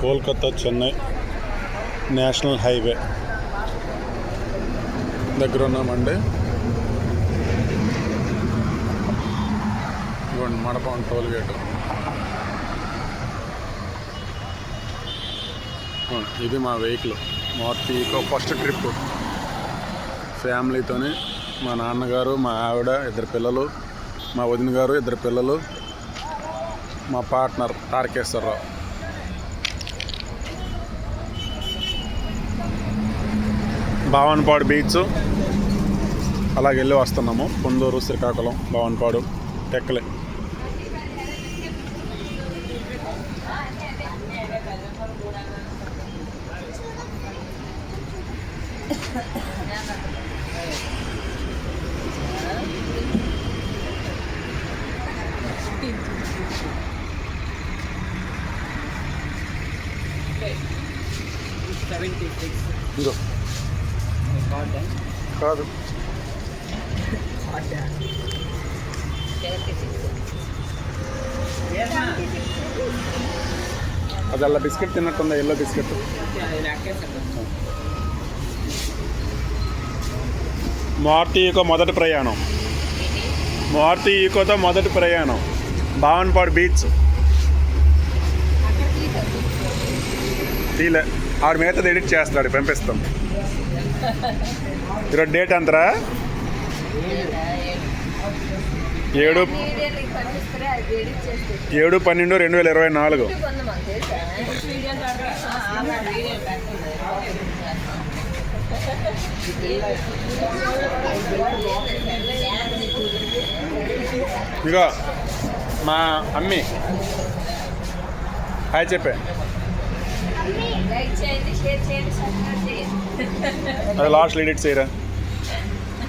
Kolkata Chennai national highway దగ్గర ఉన్నామండి. ఇదిగోండి మడపం టోల్ గేటు. ఇది మా vehicle Maruti Eeco. First trip ఫ్యామిలీతోని, మా నాన్నగారు, మా ఆవిడ, 2 పిల్లలు, మా వదిన గారు 2 పిల్లలు, మా పార్ట్నర్ తారకేశ్వరరావు. భావనపాడు బీచ్ అలాగే వెళ్ళి వస్తున్నాము. పొందూరు, శ్రీకాకుళం, భావనపాడు, టెక్కలే. ఇదో కాదు అది అలా బిస్కెట్ తిన్నట్టుందా, ఎల్లో బిస్కెట్. మారుతి ఈకో మొదటి ప్రయాణం. మారుతి ఈకోతో మొదటి ప్రయాణం భావనపాడు బీచ్. తీలే ఆడు మిగతాది ఎడిట్ చేస్తాడు, పంపిస్తాం. ఈరోజు డేట్ ఎంతరా? 7/12/2024. ఇగో మా అమ్మి హాయ్ చెప్పే. అది లాస్ట్ ఎడిట్ చేయరా.